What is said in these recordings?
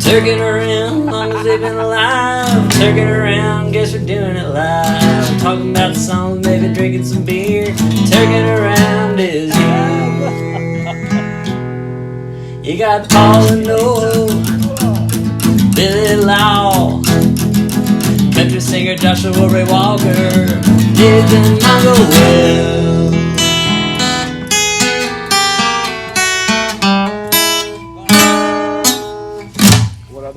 Turkin around, long as they've been alive. Turkin around, guess we're doing it live. Talking about the songs, maybe drinking some beer. Turkin around is you. You got Paul and Noel, Billy Law, country singer Joshua Ray Walker, Dick and Mongo Will.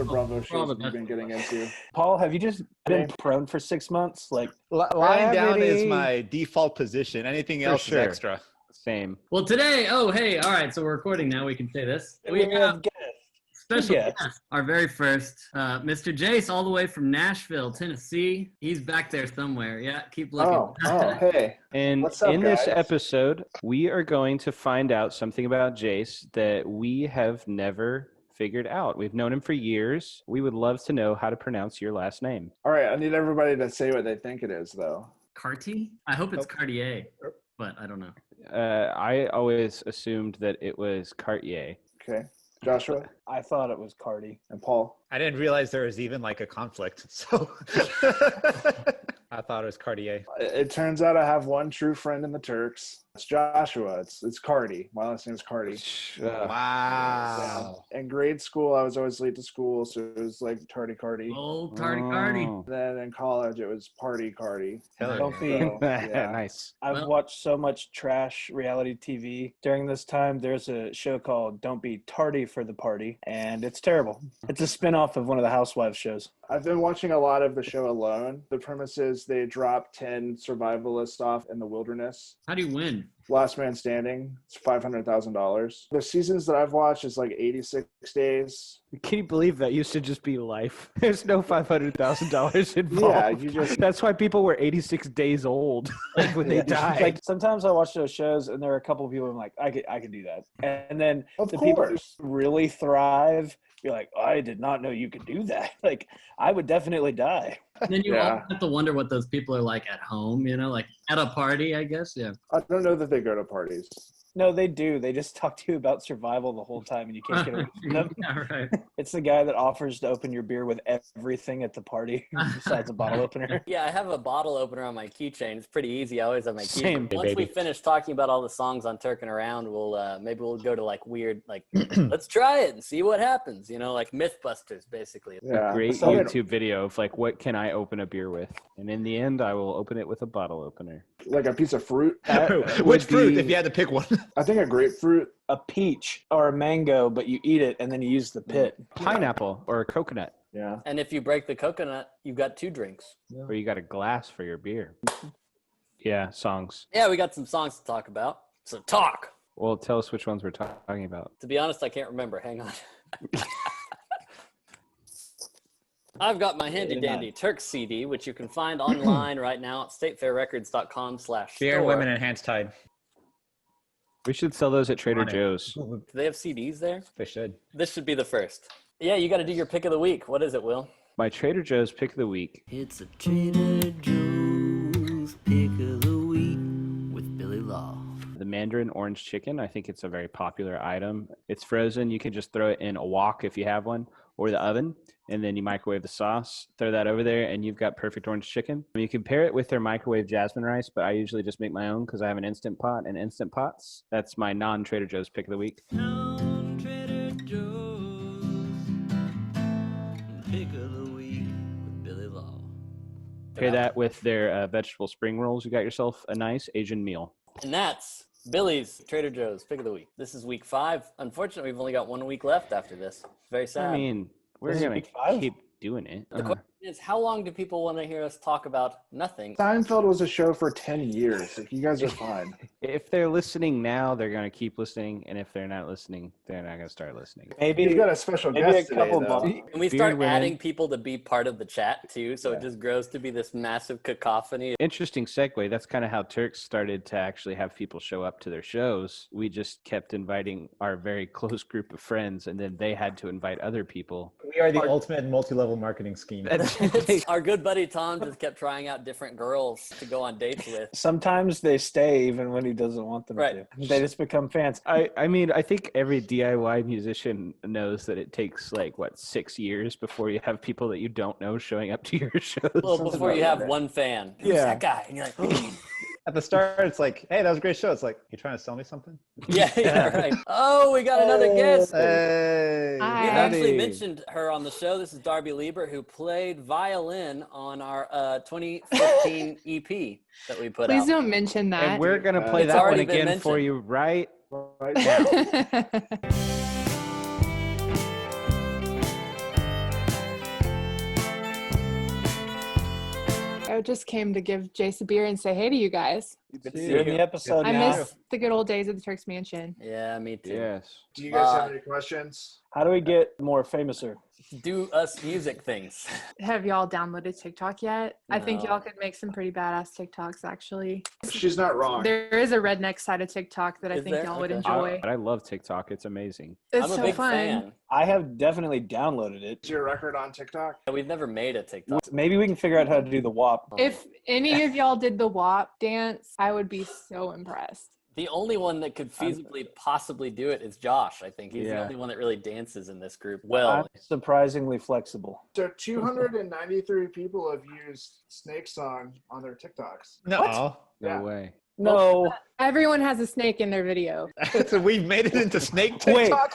Bravo shows have you been getting into? Paul, have you just been prone for 6 months? Like lying down is my default position. Anything else is extra. Same. Well, today, all right, so we're recording now. We can say this. We have special guest, our very first, Mr. Jace, all the way from Nashville, Tennessee. He's back there somewhere. Yeah, keep looking. Hey. And what's up, in guys? this episode, we are going to find out something about Jace that we have never figured out. We've known him for years. We would love to know how to pronounce your last name. All right, I need everybody to say what they think it is, though. Kartye? I hope it's Cartier, but I don't know. I always assumed that it was Cartier. Okay. Joshua? I thought it was Karty. And Paul? I didn't realize there was even like a conflict, so I thought it was Cartier. It turns out I have one true friend in the Turks. It's Joshua. It's Karty. My last name is Karty. Wow. In grade school, I was always late to school, so it was like Tardy Karty. Old Tardy Karty. Then in college, it was Party Karty. Don't be. Nice. I've watched so much trash reality TV. During this time, there's a show called Don't Be Tardy for the Party, and it's terrible. It's a spinoff of one of the Housewives shows. I've been watching a lot of the show Alone. The premise is they drop 10 survivalists off in the wilderness. How do you win? Last man standing. It's $500,000. The seasons that I've watched is like 86 days. Can you believe that used to just be life? There's no $500,000 involved. Yeah, you just. That's why people were 86 days old when they died. Like sometimes I watch those shows and there are a couple of people I'm like, I could do that. And then Of people who course. really thrive, you're like, I did not know you could do that. Like I would definitely die. And then you all have to wonder what those people are like at home, like at a party, I guess. Yeah. I don't know that they go to parties. No, they do. They just talk to you about survival the whole time, and you can't get away from them. Yeah, right. It's the guy that offers to open your beer with everything at the party besides a bottle opener. Yeah, I have a bottle opener on my keychain. It's pretty easy. I always have my keychain. Same, Once baby. we finish talking about all the songs on Turkin Around, maybe we'll go to like weird, like let's try it and see what happens. Like Mythbusters, basically. Yeah. Great So- YouTube video of like, what can I open a beer with? And in the end, I will open it with a bottle opener. Like a piece of fruit. Which fruit, if you had to pick one? I think a grapefruit. A peach or a mango, but you eat it and then you use the pit. Pineapple or a coconut. Yeah. And if you break the coconut, you've got 2 drinks. Or you got a glass for your beer. Yeah, songs. Yeah, we got some songs to talk about. So talk. Well, tell us which ones we're talking about. To be honest, I can't remember. Hang on. I've got my handy dandy Turks CD, which you can find online right now at statefairrecords.com/store. Beer, women, and hands tied. We should sell those at Trader Joe's. Do they have CDs there? They should. This should be the first. Yeah, you got to do your pick of the week. What is it, Will? My Trader Joe's pick of the week. It's a Trader Joe's pick of the week with Billy Law. The Mandarin orange chicken. I think it's a very popular item. It's frozen. You can just throw it in a wok if you have one, or the oven, and then you microwave the sauce, throw that over there, and you've got perfect orange chicken. You can pair it with their microwave jasmine rice, but I usually just make my own because I have an Instant Pot and Instant Pots. That's my non-Trader Joe's pick of the week. Trader Joe's pick of the week with Billy Law. Pair that with their vegetable spring rolls. You got yourself a nice Asian meal. And that's Billy's Trader Joe's pick of the week. This is week 5. Unfortunately, we've only got 1 week left after this. Very sad. I mean, we're This is going week to 5? keep doing it. The question is, how long do people want to hear us talk about nothing? Seinfeld was a show for 10 years. Like, you guys are fine. If they're listening now, they're going to keep listening. And if they're not listening, they're not going to start listening. Maybe You got a special maybe guest a couple today, though. months. Can we Beer start women. adding people to be part of the chat, too, so it just grows to be this massive cacophony? Interesting segue. That's kind of how Turks started to actually have people show up to their shows. We just kept inviting our very close group of friends, and then they had to invite other people. We are the ultimate multi-level marketing scheme. Our good buddy Tom just kept trying out different girls to go on dates with. Sometimes they stay even when he doesn't want them Right. to. They just become fans. I mean, I think every DIY musician knows that it takes 6 years before you have people that you don't know showing up to your shows. Well, Sounds before you about have right. one fan. Who's Yeah. that guy? And you're like, At the start, it's like, hey, that was a great show. It's like, you trying to sell me something? yeah, right. Oh, we got another guest. Hey. Hi. We've actually Howdy. mentioned her on the show. This is Darby Lieber, who played violin on our 2015 EP that we put Please out. don't mention that. And we're gonna play It's that one already been again for mentioned. you right Right? now. I just came to give Jace a beer and say hey to you guys. Good to See see you in you. the episode I now. miss the good old days of the Turks Mansion. Yeah, me too. Yes. Do you guys have any questions? How do we get more famouser? Do us music things. Have y'all downloaded TikTok yet? I think No. y'all could make some pretty badass TikToks, actually. She's not wrong. There is a redneck side of TikTok that I Is think there? y'all would Okay. enjoy. I love TikTok. It's amazing. It's I'm a so big fun. fan. I have definitely downloaded it. Is your record on TikTok? We've never made a TikTok. Maybe we can figure out how to do the WAP. If any of y'all did the WAP dance, I would be so impressed. The only one that could feasibly possibly do it is Josh, I think. He's the Yeah. only one that really dances in this group. Well, I'm surprisingly flexible. So 293 people have used Snake Song on their TikToks. No. No Yeah. way. No. Everyone has a snake in their video. So we've made it into snake Wait. TikTok?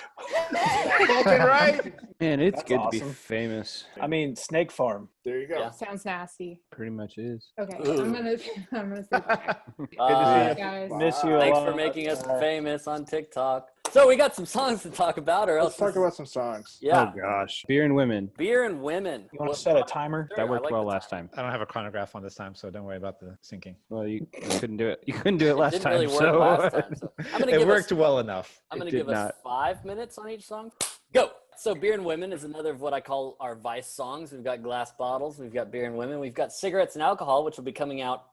Fucking right. Man, it's That's good to awesome. be famous. I mean, Snake Farm. There you go. Yeah. Sounds nasty. Pretty much is. Okay, Ooh. I'm gonna say bye. uh, Guys. Miss you a thanks lot. for making us famous on TikTok. So we got some songs to talk about, or Let's else talk about some songs. yeah, Oh gosh. Beer and women. beer and women. You want to set a timer? Sure, That I worked like well the last time. time. I don't have a chronograph on this time, so don't worry about the syncing. Well, you couldn't do it. You couldn't do it last Didn't time. really work so last time. So I'm gonna It give worked us, well enough. I'm It gonna did give us not. 5 minutes on each song. Go. So beer and women is another of what I call our Vice songs. We've got glass bottles. We've got beer and women. We've got cigarettes and alcohol, which will be coming out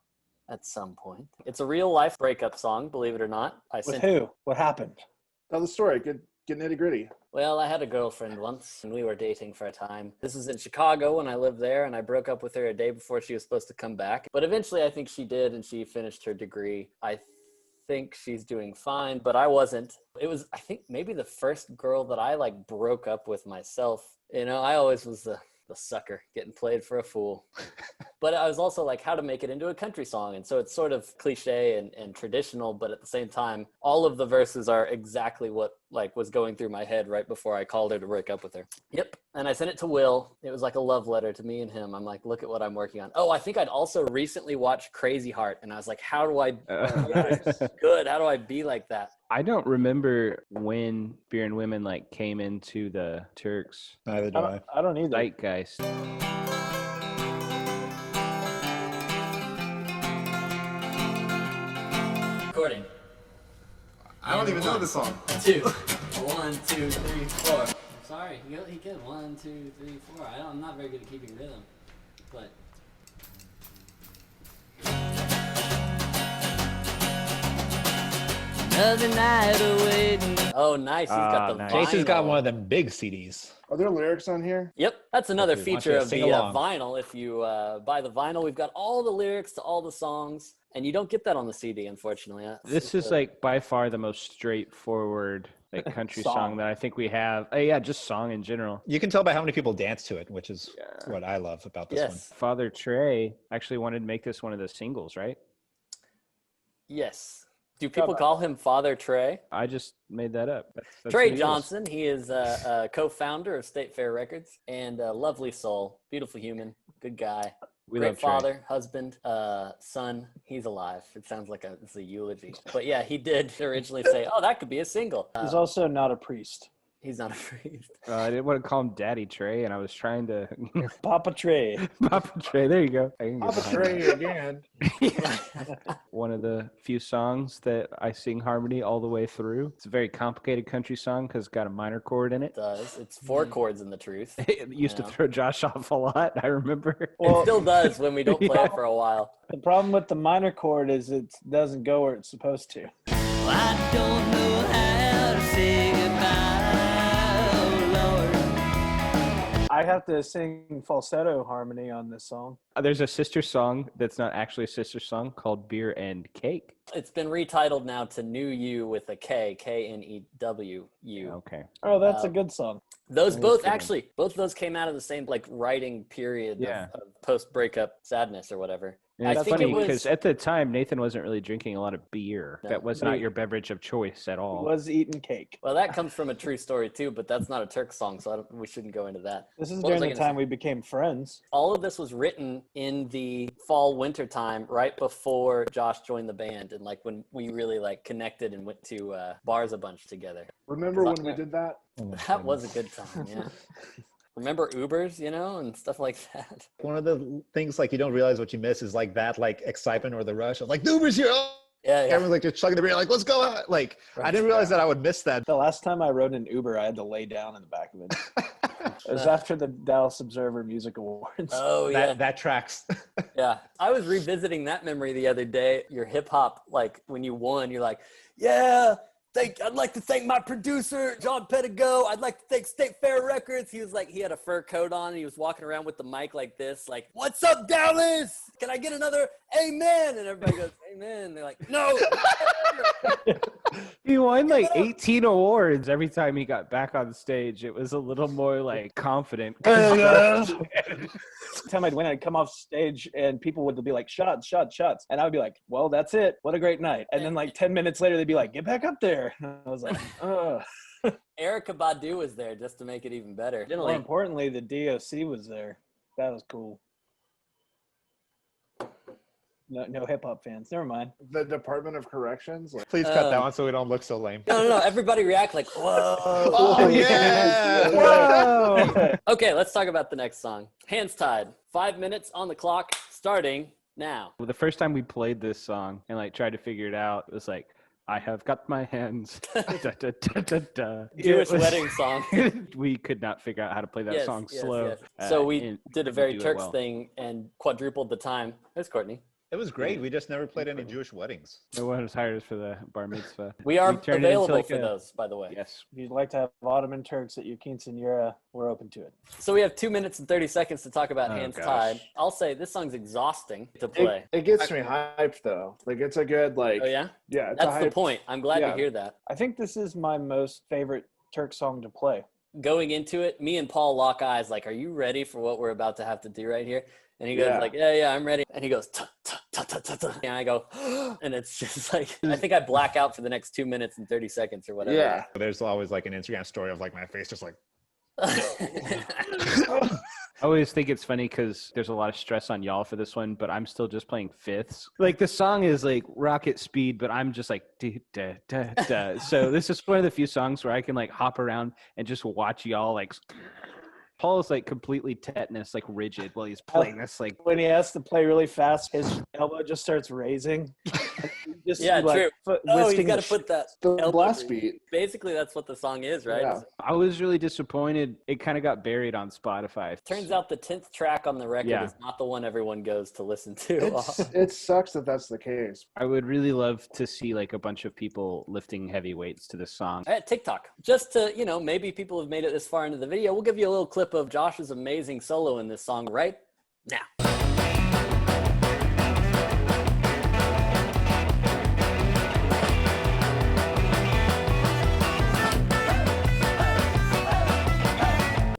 at some point. It's a real life breakup song, believe it or not. With who? What happened? Tell the story. Get nitty gritty. Well, I had a girlfriend once, and we were dating for a time. This was in Chicago when I lived there, and I broke up with her a day before she was supposed to come back. But eventually, I think she did, and she finished her degree. I think she's doing fine, but I wasn't. It was, I think, maybe the first girl that I broke up with myself. You know, I always was the sucker getting played for a fool. But I was also how to make it into a country song. And so it's sort of cliche and traditional, but at the same time, all of the verses are exactly what was going through my head right before I called her to break up with her. Yep. And I sent it to Will. It was like a love letter to me and him. I'm like, look at what I'm working on. Oh, I think I'd also recently watched Crazy Heart. And I was like, how do I, good. How do I be like that? I don't remember when Beer and Women came into the Turks Neither do I. I don't either. zeitgeist. Recording. I don't even know the song. 2, 1, 2, 3, 4. Sorry, he could 1, 2, 3, 4. I'm not very good at keeping rhythm, but. Another night awaiting. Oh, nice! He's got the nice. vinyl. Jason's got one of them big CDs. Are there lyrics on here? Yep, that's another Okay, why don't feature you of sing the along? vinyl. If you buy the vinyl, we've got all the lyrics to all the songs, and you don't get that on the CD, unfortunately. This is by far the most straightforward country Song. song that I think we have. Yeah, just song in general. You can tell by how many people dance to it, which is what I love about this one. Yes, Father Trey actually wanted to make this one of the singles, right? yes. Do people call him Father Trey? I just made that up. That's Trey what he is. Johnson. He is a co-founder of State Fair Records and a lovely soul, beautiful human, good guy, We great love Trey. father, husband, son. He's alive. It sounds like it's a eulogy, but yeah, he did originally say, "Oh, that could be a single." He's also not a priest. He's not a priest. I didn't want to call him Daddy Trey, and I was trying to Papa Trey. Papa Trey. There you go. I can get Papa behind Trey that. again. One of the few songs that I sing harmony all the way through. It's a very complicated country song because it's got a minor chord in it. Does it's 4 chords in the truth. It used to Yeah. throw Josh off a lot. I remember. It Well, still does when we don't play it for a while. the problem with the minor chord is it doesn't go where it's supposed to. I don't know how to say goodbye, oh Lord. I have to sing falsetto harmony on this song. There's a sister song that's not actually a sister song called Beer and Cake. It's been retitled now to New You with a K, Knewu. Okay. Oh, that's a good song. Those both kidding. both of those came out of the same like writing period Yeah. of post-breakup sadness or whatever. And I it's think funny it was because at the time, Nathan wasn't really drinking a lot of beer. No. That was not your beverage of choice at He all. was eating cake. well, that comes from a true story too, but that's not a Turk song, so we shouldn't go into that. This is What was during I the gonna time we became friends. All of this was written in the fall winter time, right before Josh joined the band, and like when we really like connected and went to bars a bunch together. Remember when we did that? That was a good time, yeah. Remember Ubers, and stuff like that. One of the things like you don't realize what you miss is like that like excitement or the rush of like the Uber's here. Oh! Yeah. Everyone's like just chugging the beer, like let's go out. Like I didn't realize that I would miss that. The last time I rode an Uber, I had to lay down in the back of it. It was after the Dallas Observer Music Awards. Oh yeah, That tracks. yeah. I was revisiting that memory the other day. Your hip hop, like when you won, you're like, yeah. I'd like to thank my producer, John Pettigo. I'd like to thank State Fair Records. He was like, he had a fur coat on and he was walking around with the mic like this, like, what's up, Dallas? Can I get another amen? And everybody goes, amen. And they're like, no. He won like 18 awards every time he got back on stage. It was a little more like confident. Every time I'd win, I'd come off stage and people would be like, shots, shots, shots. And I would be like, well, that's it. What a great night. And then like 10 minutes later, they'd be like, get back up there. And I was like, ugh. Erica Badu was there just to make it even better. More importantly, the DOC was there. That was cool. No hip hop fans. Never mind. The Department of Corrections. Like, Please cut that one so we don't look so lame. No. Everybody react like, whoa. Oh yeah. Whoa! Okay, let's talk about the next song. Hands Tied. 5 minutes on the clock, starting now. Well, the first time we played this song and like tried to figure it out, it was like, I have got my hands. Da, da, da, da, da. Jewish wedding song. We could not figure out how to play that song slow. Yes. So we and did a very do it Turks well. thing and quadrupled the time. There's Courtney. It was great. We just never played any Jewish weddings. No one was hired for the bar mitzvah. We are turned it into, available like, for those, by the way. Yes. If you'd like to have Ottoman Turks at your quinceanera, we're open to it. So we have 2 minutes and 30 seconds to talk about Hands gosh. Tied. I'll say this song's exhausting to play. it gets me hyped though. Like it's a good like. Oh yeah? Yeah, it's a That's the hype. point. I'm glad Yeah. to hear that. I think this is my most favorite Turk song to play. Going into it, me and Paul lock eyes like, are you ready for what we're about to have to do right here? And he goes Yeah. like, yeah, I'm ready. And he goes, ta, ta, ta, ta, ta, ta. And I go, and it's just like, I think I black out for the next 2 minutes and 30 seconds or whatever. Yeah. There's always like an Instagram story of like my face just like. I always think it's funny because there's a lot of stress on y'all for this one, but I'm still just playing fifths. Like the song is like rocket speed, but I'm just like da, da, da, da. So this is one of the few songs where I can like hop around and just watch y'all like. Paul is like completely tetanus, like rigid while he's playing this. Like When he has to play really fast, his elbow just starts raising. Just Yeah, true. Oh, he's whisking got the to put that The elbow blast breathe. beat. Basically, that's what the song is, right? Yeah. I was really disappointed. It kind of got buried on Spotify. Turns out the 10th track on the record Yeah. is not the one everyone goes to listen to. It sucks that that's the case. I would really love to see like a bunch of people lifting heavy weights to this song. At TikTok, just to, maybe people have made it this far into the video. We'll give you a little clip of Josh's amazing solo in this song right now.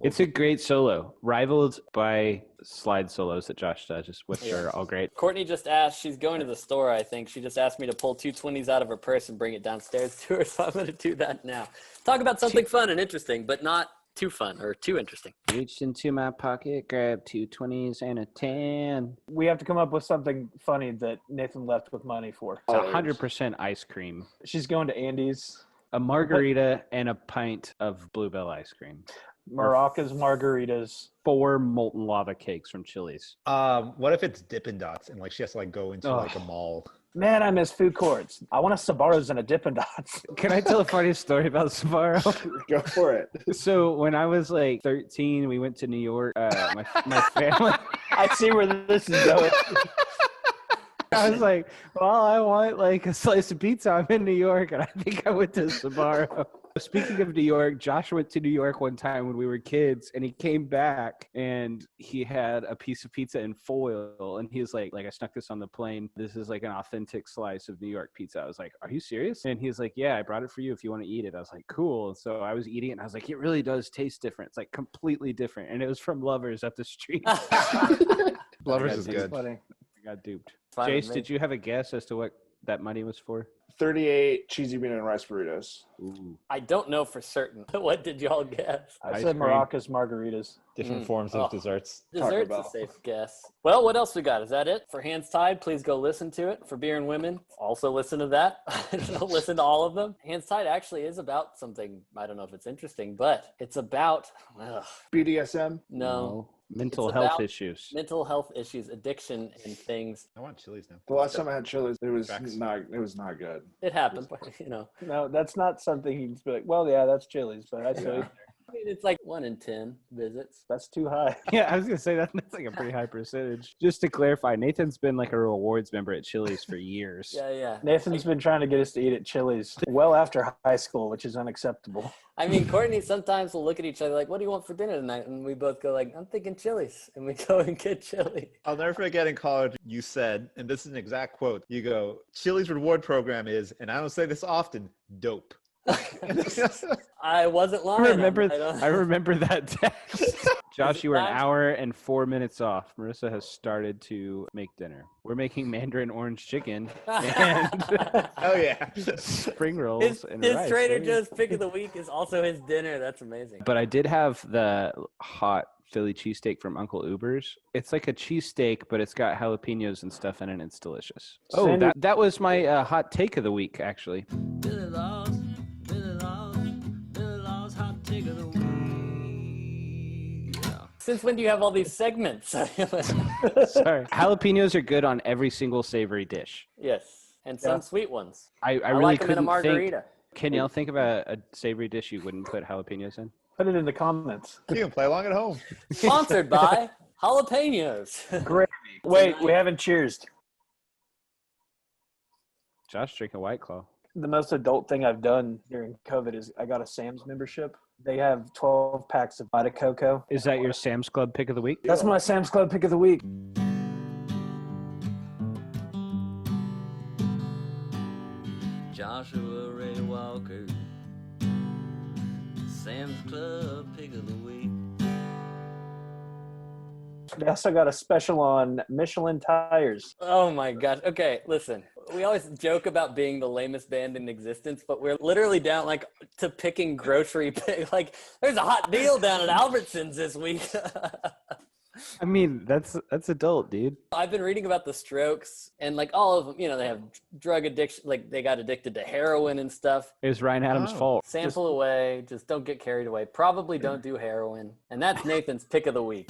It's a great solo, rivaled by slide solos that Josh does, which are all great. Courtney just asked, she's going to the store, I think. She just asked me to pull 2 20s out of her purse and bring it downstairs to her, so I'm going to do that now. Talk about something fun and interesting, but not too fun or too interesting. Reached into my pocket, grabbed 2 20s and a 10. We have to come up with something funny that Nathan left with money for. It's 100% ice cream. She's going to Andy's. A margarita and a pint of Bluebell ice cream. Maracas, margaritas. 4 molten lava cakes from Chili's. What if it's Dippin' Dots and like she has to like go into like a mall? Man, I miss food courts. I want a Sbarro's and a Dippin' Dots. Can I tell a funny story about Sbarro? Go for it. So when I was like 13, we went to New York. My family. I see where this is going. I was like, well, I want like a slice of pizza. I'm in New York, and I think I went to Sbarro. Speaking of New York, Josh went to New York one time when we were kids, and he came back and he had a piece of pizza in foil, and he was like I snuck this on the plane. This is like an authentic slice of New York pizza. I was like, are you serious? And he was like, yeah, I brought it for you if you want to eat it. I was like, cool. So I was eating it, and I was like, it really does taste different. It's like completely different. And it was from Lovers up the street. Lovers is good. Funny. I got duped. Fine with Jace, me. did you have a guess as to what that money was for? 38 cheesy bean and rice burritos. Ooh. I don't know for certain. What did y'all guess? I Ice said cream. Maracas margaritas. Different forms of desserts. Dessert's Bell. a safe guess. Well, what else we got? Is that it? For Hands Tied, please go listen to it. For Beer and Women, also listen to that. Don't listen to all of them. Hands Tied actually is about something, I don't know if it's interesting, but it's about, BDSM. no. Mental It's health about issues. mental health issues, addiction, and things. I want Chili's now. The last time I had Chili's, it was Facts. not good. It happened, you know. No, that's not something you'd be like, well, yeah, that's Chili's, but I say I mean, it's like 1 in 10 visits. that's too high. Yeah, I was gonna say that's like a pretty high percentage. Just to clarify, Nathan's been like a rewards member at Chili's for years. Yeah. Nathan's been trying to get us to eat at Chili's well after high school, which is unacceptable. I mean, Courtney sometimes will look at each other like, what do you want for dinner tonight? And we both go like, I'm thinking Chili's. And we go and get chili. I'll never forget in college, you said, and this is an exact quote, you go, Chili's reward program is, and I don't say this often, dope. I wasn't lying. I remember that text. Josh, you were an hour and 4 minutes off. Marissa has started to make dinner. We're making Mandarin orange chicken and Oh yeah. spring rolls His and rice. Trader Joe's pick of the week is also his dinner. That's amazing. But I did have the hot Philly cheesesteak from Uncle Uber's. It's like a cheesesteak, but it's got jalapenos and stuff in it, and it's delicious. Oh, Sandy- that was my hot take of the week, actually. Billy Law's hot take of the week. Since when do you have all these segments? Sorry. Jalapenos are good on every single savory dish. Yes, and some sweet ones. I I really like them in a couldn't margarita. think. Can y'all think of a savory dish you wouldn't put jalapenos in? Put it in the comments. You can play along at home. Sponsored by Jalapenos. Great. Wait, we haven't cheersed. Josh drinking White Claw. The most adult thing I've done during COVID is I got a Sam's membership. They have 12 packs of Vita Coco. Is that your Sam's Club pick of the week? That's my Sam's Club pick of the week. Joshua Ray Walker, Sam's Club pick of the week. They also got a special on Michelin tires. Oh my gosh. Okay, listen. We always joke about being the lamest band in existence, but we're literally down like to picking grocery like there's a hot deal down at Albertsons this week. I mean, that's adult, dude. I've been reading about the Strokes and like all of them, you know, they have drug addiction, like they got addicted to heroin and stuff. It was Ryan Adams' fault. Sample away, just don't get carried away. Probably don't do heroin. And that's Nathan's pick of the week.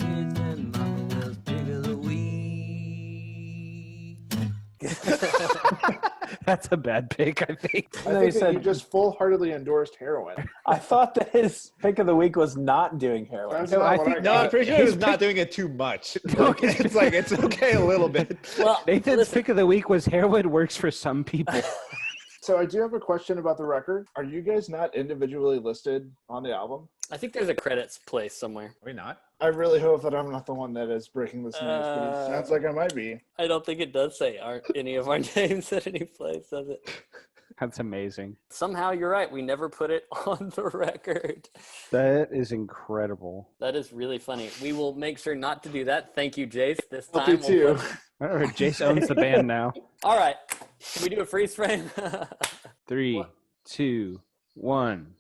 That's a bad pick, I think. I think that you just full-heartedly endorsed heroin. I thought that his pick of the week was not doing heroin. That's No, not I what think- No, got. I'm pretty sure he was not doing it too much. Like, it's like, it's okay a little bit. Well, Nathan's listen, pick of the week was heroin works for some people. So I do have a question about the record. Are you guys not individually listed on the album? I think there's a credits place somewhere. Are we not? I really hope that I'm not the one that is breaking this news, but it sounds like I might be. I don't think it does say aren't any of our names at any place, does it? That's amazing. Somehow you're right. We never put it on the record. That is incredible. That is really funny. We will make sure not to do that. Thank you, Jace. This I'll time do too. All right, Jace owns the band now. All right. Can we do a freeze frame? 3, 2, 1.